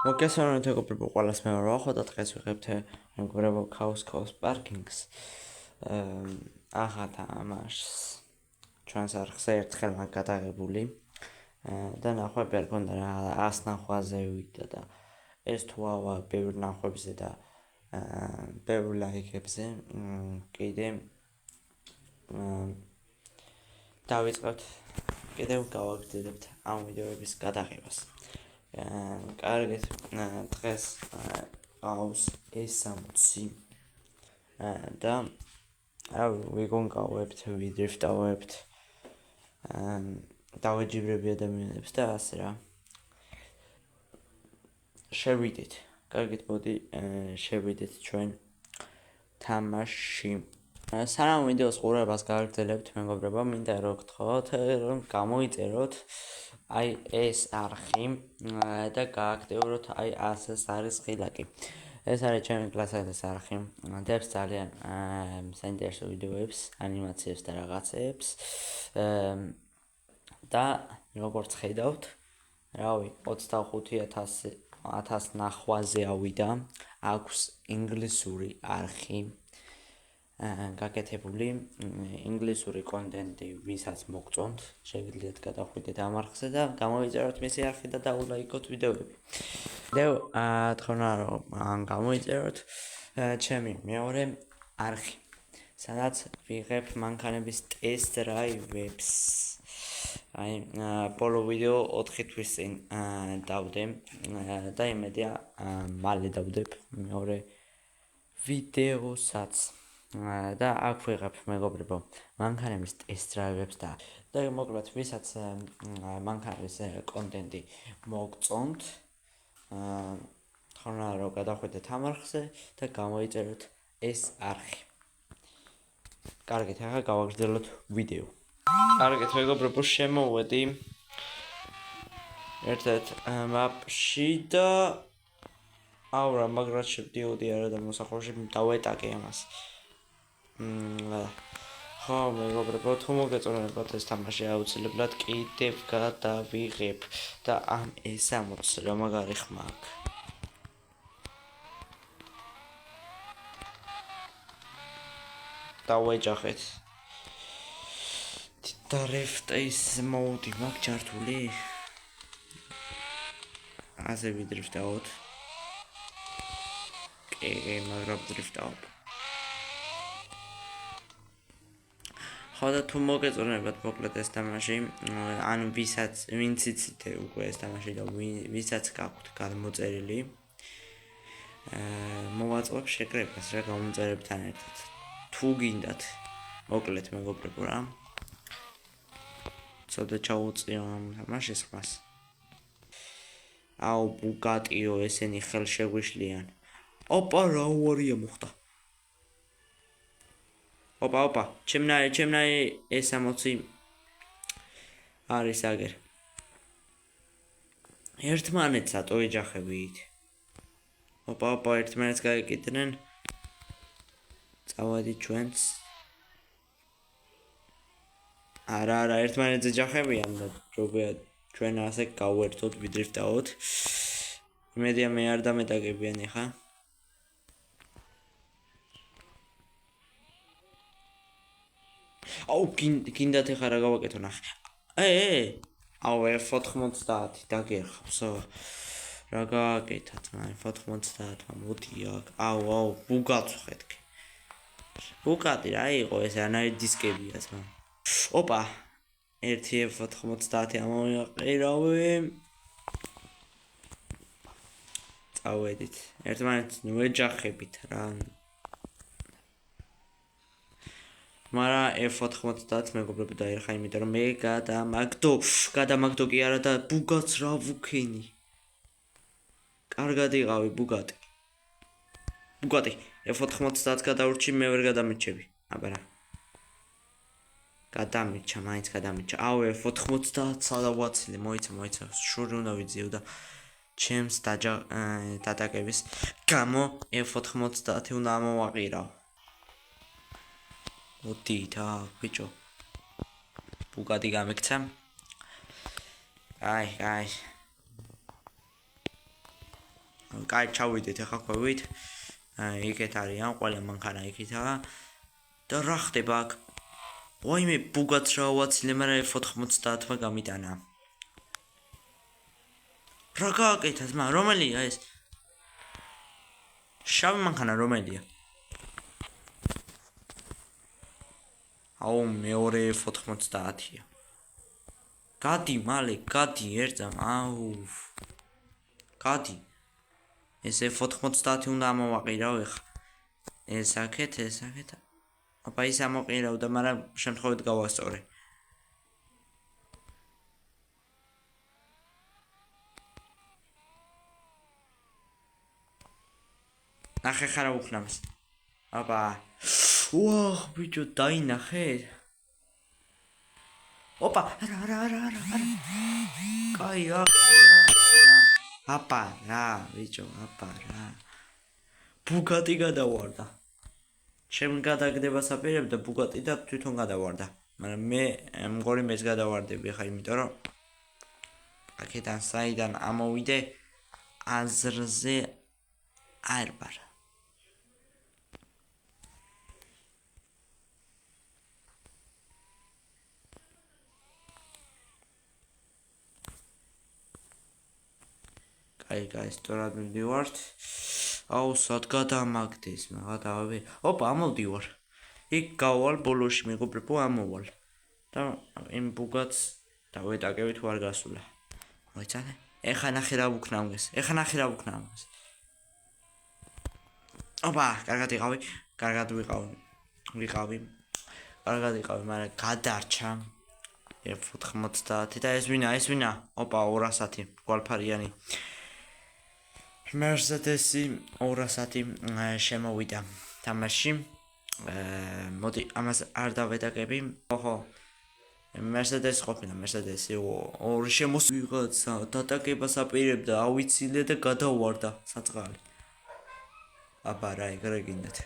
მოგესალმებით მეგობრებო, ყველას მე ვარ ახლა დღეს ვიღებთ მეგობრებო Chaos Parkings. ახლა თამაშს ჩვენს არხზე ერთხელ მაგ გადაღებული და ნახვები არ გქონდა რა 100 ნახვაზე ვიდა და ეს თუ ავა ბევრ ნახვებზე და ბევრ ლაიქებზე კიდე დავიწყებთ კიდევ გავაგრძელებთ ამ ვიდეოების გადაღებას. კარგით, დღეს ყავს S60 და ვიგონგავებთ, ვიდრიფტავებთ, დავეჯიბრები ადამიანებს და ასე რა. შევიდეთ. კარგით, მოდი შევიდეთ ჩვენ თამაში. სანამ ვიდეოს ყურებას გააგრძელებთ, მეგობრებო, მინდა რომ გთხოვთ, რომ გამოიწეროთ აი ეს არხი და გააქტიუროთ აი ასეს არის ღილაკი. ეს არის ჩემი კლასეთის არხი. დებს ძალიან საინტერესო ვიდეოებს, ანიმაციებს და რაღაცეებს. და როგორც ხედავთ, რავი, 25,000 ნახვაზე ავიდა, აქვს ინგლისური არხი. გაკეთებული ინგლისური კონტენტი, ვისაც მოგწონთ, შეგიძლიათ გადახვიდეთ ამ არხზე და გამოიწეროთ მისი არხი და დაულაიქოთ ვიდეოები. დევ, თქონა რომ გამოიწეროთ ჩემი მეორე არხი, სადაც ვიღებ მანქანების ტესტ დრაივებს. აი, ბოლო ვიდეო 4 თვის წინ დავდე და იმედია მალე დავდებ მეორე ვიდეოსაც. და აქ ვიღებ მეგობრებო მანქანების ტესტ დრაივებს და მოკლედ ვისაც მანქანების კონტენტი მოგწონთ, თქონა რომ გადახვიდეთ ამ არხზე და გამოიწეროთ ეს არხი. კარგით, ახლა გავაგრძელოთ ვიდეო. კარგით, მეგობრებო, შემოვედი ერთ-ერთ მაპში და აურა მაგრად შევდიოდი არა და მოსახლეში დავეტაკე ამას. ხო, მეგობრებო, თუ მოგეწონებათ ეს თამაში აუცილებლად კიდევ გადავიღებ და ამ S60 რა მაგარი ხმა აქვს. დავეჯახეთ. Drift mode მაქვს ჩართული. ასე ვიდრიფტავთ. მაგრამ დრიფტავ. ხო და თუ მოგეწონებათ მოკლედ ეს თამაში, ან ვინც იცით უკვე ეს თამაში და ვისაც გაქვთ გადმოწერილი, მოვაწყობ შეკრებას რა გამომწერებთან ერთად. თუ გინდათ, მოკლედ მეგობრებო რა. ცოტა ჩაუწიო ამ თამაშის ხმას. აუ ბუგატიო ესენი ხელშეგვიშლიან. ოპა რა უარია მოხდა. ოპა, ჩემნაი S60 არის აგერ. ერთმანეთს ატო ეჯახებით. ოპა, ერთმანეთს გაეკიდნენ. წავადით ჩვენც. არა, ერთმანეთს ეჯახებიან და ჯობია ჩვენ ასე გავერთოთ, ვიდრიფტავოთ. იმედია მე არ დამეტაკებიან ეხა. აუ, გინდათ ეხა რა გავაკეთო ნახე. აუ, F90 დაგერხავსო. რა გააკეთათ, მან F90, მოდი აქ. აუ, ბუგატს ხედქი. ბუგატი რა იყო ეს, ანაი დისკებია ძმა. ოპა, ერთი F90 ამოვიყირავე. წავედით. ერთმანეთს ვეჯახებით რა. მარა F90 მეგობრებო დაერხა, იმიტომ რომ მე გადამაგდო კი არა და ბუგატს რა ვუქენი. კარგად იყავი ბუგატი. F90 გადაურჩი, მე ვერ გადამეჩები. აბა რა. მაინც გადამეჩა. აუ, F90 სადავაცილე, მოიცა, შური უნდა ვიძიო და ჩემს დატაკების გამო F90 უნდა ამოვაყირავ. მოდი და ბიჭო. ბუგატი გამექცა. აი. კაი ჩავიდეთ ახლა ხვევით. იქეთ არიან ყველა მანქანა იქითაა. და რა ხდება აქ? ვაიმე ბუგაც რა ვაცილე, მაგრამ F90-მა გამიტანა. რა გააკეთეთ, მაგრამ რომელია ეს? შავი მანქანა რომელია? აუ მეორე F90-ია. გადი მალე, გადი ერთამ, აუ. გადი. ეს F90 უნდა ამოვაყირავ ეხლა. ეს აქეთ. აბა ის ამოყირავდა, მაგრამ შემთხვევით გავასწორე. ნახე ხარა უხნავს. აბა. ვაჰ, ბიჭო, დაინახე. ოპა, არა. კაი, აბა, რა, ბიჭო, აბა, რა. ბუგატი გადავარდა. ჩემ გადაგდებას აპირებდა ბუგატი და თვითონ გადავარდა. მაგრამ მე მგონი მეც გადავარდები ხა, იმიტომ რომ აქედან საიდან ამოვიდე აზრზე არ ვარ. კაი, სწორად მივდივართ. აუ, სად გადამაგდეს, მაგადავები. ოპა, ამოვდივარ. იქ გავალ ბოლოში მეგობრებო, ამოვალ. და იმ ბუგაც დავეტაკევით ვარ გასულა. მოიცადე? ეხა ნახე რა ვუქნამგეს. ოპა, კარგად ვიყავი, მაგრამ გადარჩა. F90 და ეს ვინა? ოპა, 200 გვალფარიანი. Mercedes-ი 200 შემოვიდა თამაში. მოდი ამას არ დავეტაკები. ოჰო. Mercedes ყოფილა, Mercedes-ი ორი შემოსვიღაცა დატაკებას აპირებდა, ავიცილე და გადავარდა საწყალი. აბა რა ეგრეგინდეთ.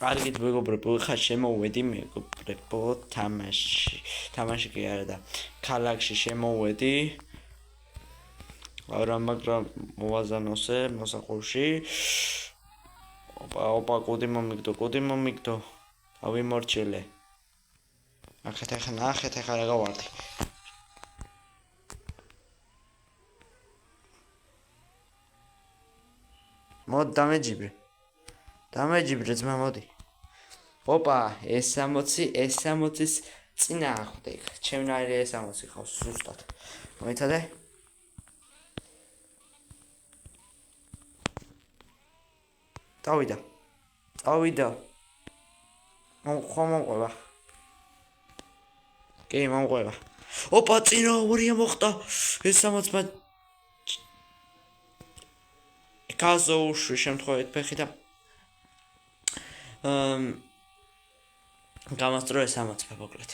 კარგით მეგობრებო, ხა შემოვედი მეგობრებო თამაში კი არა და ქალაქში შემოვედი. მაგრამ მოვაზანოსე მოსაყურში. ოპა, კუდი მომიგდო. ავიმორჩილე. აქეთ ახლა რა გავარდი. მოდ დამეჯიბრე ძმა მოდი. ოპა, S60-ის წინა ახვდე. ჩემნაირი S60 ხავს ზუსტად. მოიცადე? წავიდა. მომყვება. კი, მომყვება. ოპა, წინა ორია მოხდა. S60-მა კაზოუშვი შემთხვევით ფეხი და გამასწრო S60 მოკლედ.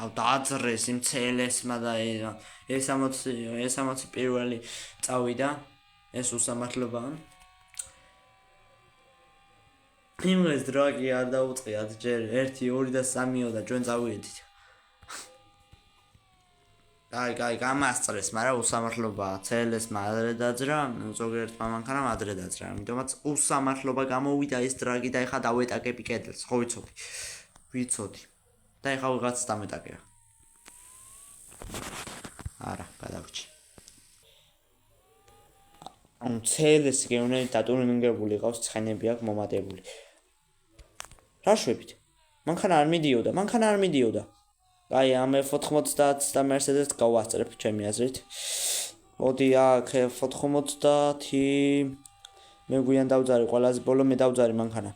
აუ დააძრეს იმ CLS-მა და S60 პირველი წავიდა. ეს უსამართლობაა. იმას დროგი არ დაუწყიათ ჯერ 1, 2 და 3 და ჩვენ წავიდით. კაი, გამასწრეს, მაგრამ უსამართლობაა. CLS-მა ადრე დაძრა, ზოგიერთმა მანქანამ ადრე დაძრა. ამიტომაც უსამართლობა გამოვიდა ეს დროგი და ეხა დავეტაკები კედელს. ხო ვიცოდი. და ეხა ვიღაც დამეტაკია. არა, გადავჭი. CLS-ი გეუნე დატუნინგებული ყავს, ცხენები აქვს მომატებული. რა შვებით? მანქანა არ მიდიოდა. აი, ამ F90-ს და Mercedes-ს გავასწრებ ჩემი აზრით. მოდი აქ F90 მე გვიან დავძარი, ყველაზე ბოლო მე დავძარი მანქანა.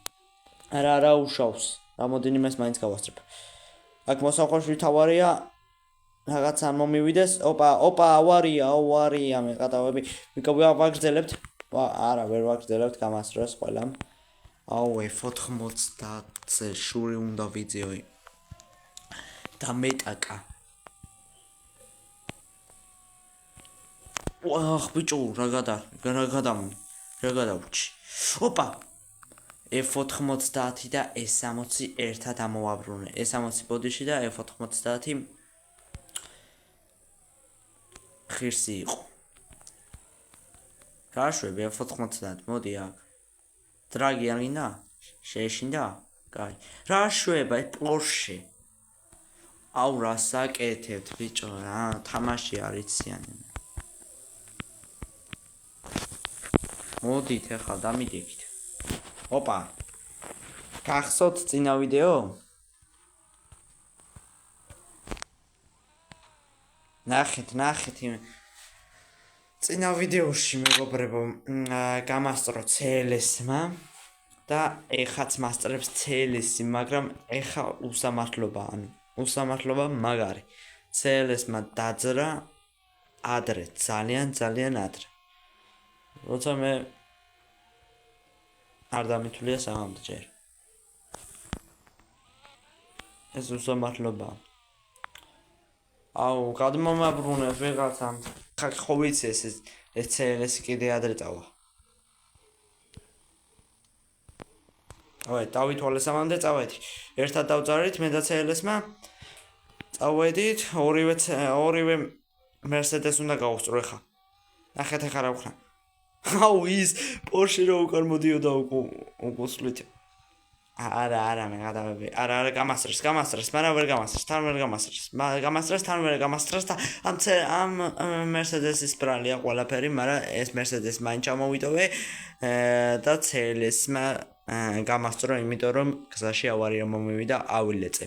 არა უშავს. რამოდენიმეს მაინც გავასწრებ. აქ მოსახვეში თავარია. რაღაც არ მომივიდეს. ოპა, ავარია მე ყატავები. ვაგრძელებთ. არა, ვერ ვაგრძელებთ გამასწროს ყველამ. აუ, F90-ზე შური უნდა ვიძიო. დამეტაკა. ვაჰ, ბიჭო, რა გადავჭი. ოპა. F90 და S60 ერთად ამოვაბრუნე. S60 ბოდიში და F90 ღირსი იყო. რა შვები F90, მოდი აქ. დრაგი არ გინდა? შეეშინდა? კაი. რა შვება Porsche. აუ რა საკეთებთ ბიჭო რა, თამაში არიციანი. მოდით ახლა დამიდექით. ოპა. გახსოვთ წინა ვიდეო? ნახეთ. წინა ვიდეოში მეგობრებო, გამასწრო CLS-მა და ეხაც მასწრებს CLS-ი, მაგრამ ეხა უსამართლობა მაგარი. CLS-მა დაძრა ადრე, ძალიან ადრე. როცა მე არ დამითვლია საღამოთი ჯერ. ეს უსამართლობაა. აუ, გადმომაბრუნებს ვიღაცამ. ხო ვიცი ეს CLS-ი კიდე ადრე წავა. დავითვალე სამამდე წავედი. ერთად დავწარით მე და CLS-მა. წავედით, ორივე Mercedes უნდა გავუსწრო ახლა. ნახეთ ახლა რა ვქნა. აუ ის Porsche რო უკან მოდიოდა უკუსვლით. არა მე გადავები. არა გამასწრეს, მაგრამ ვერ გამასწრეს, თან ვერ გამასწრეს და ამ Mercedes-ის ბრალია ყველაფერი, მაგრამ ეს Mercedes მაინც ჩამოვიტოვე და CLS-მა გამასწრო, იმიტომ რომ გზაში ავარია მომივიდა, ავილეწე.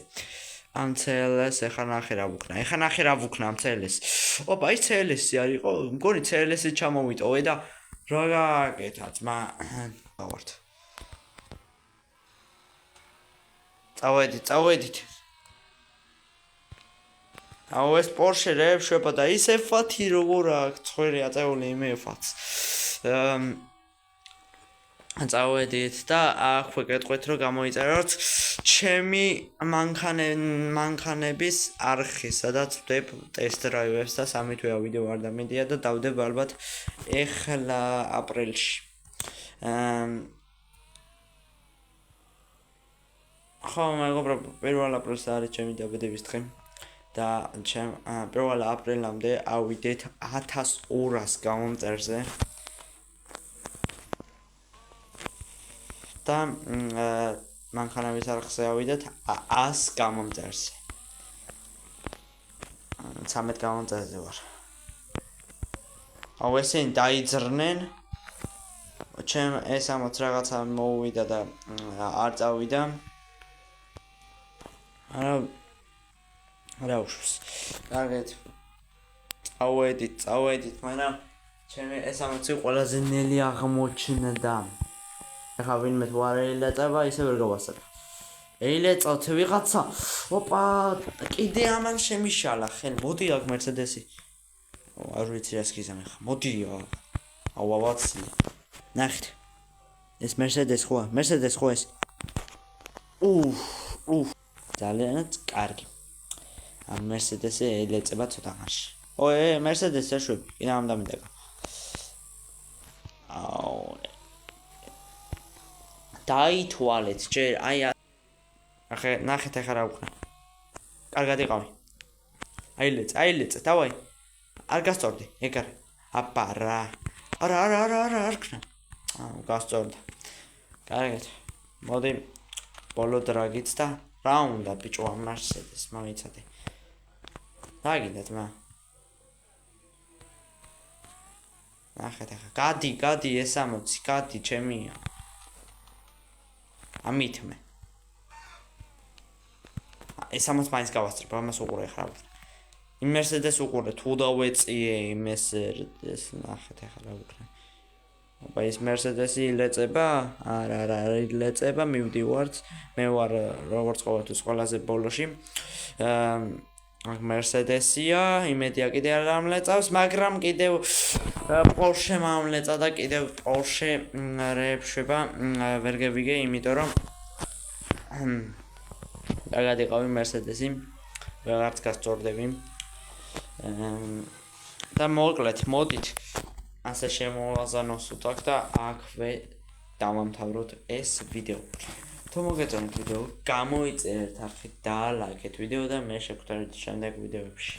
ამ CLS ეხლა ნახე რა ვუქნა ამ CLS. ოპა, ის CLS-ი არ იყო? მგონი CLS-ი ჩამოვიტოვე და რა გააკეთა ძმა? დავართ. წავედით. აუ ეს Porsche რებ შვება და ის F1 როგორ აქვს ხვერი აწეული იმ F1-ს. წავედით და აქვე გეტყვით რომ გამოიწეროთ ჩემი მანქანების არხი, სადაც ვდებ ტესტ დრაივებს და 3 თვეა ვიდეო არ დამიდია და დავდებ ალბათ ეხლა აპრილში. ხო მეგობრებო, 1 აპრილს არის ჩემი დაბადების დღე და ჩემ 1 აპრილამდე ავიდეთ 1200 გამომწერზე. და მანქანების არხზე ავიდეთ 100 გამომწერზე. 13 გამომწერზე ვარ. აუ ესენი დაიძრნენ. ჩემ S60 რაღაცა მოუვიდა და არ წავიდა. არა უშვს. კარგეთ. წავედით, მაგრამ ჩემი S60 ყველაზე ნელი აღმოჩნდა. ახლა ვინმე თუ არ ელეწება, ისე ვერ გავასწრებ. ელეწოთ ვიღაცა. ოპა, კიდე ამან შემიშალა ხელი. მოდი აქ Mercedes-ი. არ ვიცი რას გიზამ ახლა. მოდი. აუ ავაცი. ნახეთ. ეს Mercedes ხო ეს? ძალიანაც კარგი. ამ Mercedes-ი ელეწება ცოტა ხანში. Mercedes-ი აშვები, კიდე ამ დამიდაგა. აუ დაითვალეთ ჯერ ახლა ნახეთ ახლა რა ვქნა. კარგად იყავი. აილეწე, დავაი. არ გასწორდი, ეგარ. აბა რა. არა ვქნა. გასწორდა. კარგად. მოდი ბოლო დრაგიც და რა უნდა ბიჭო ამ Mercedes მოიცადე. რა გინდათ მა? ნახეთ ახლა. გადი S60, გადი ჩემია. ამით მე. S60 მაინც გავასწრებ, ამას უყურე ახლა. იმ Mercedes უყურე, თუ დავეწიე იმ Mercedes, ნახეთ ახლა რა ვქნა. აბა ეს Mercedes-ი ილეწება? არა ილეწება, მივდივართ. მე ვარ როგორც ყოველთვის ყველაზე ბოლოში. Mercedes-ია, იმედია კიდე არ ამლეწავს, მაგრამ კიდევ Porsche მომლეწა და კიდევ Porsche რეფშება ვერ გევიგე, იმიტომ რომ კარგად იყავი Mercedes-ი, ვეღარც გასწორდები. და მოკლედ, მოდით ასე შემოვაზანოს უთაკ და აქვე დავამთავროთ ეს ვიდეო. თუ მოგეწონათ ვიდეო, გამოიწერეთ არხით და ლაიქეთ ვიდეო და მე შევხვდებით შემდეგ ვიდეოებში.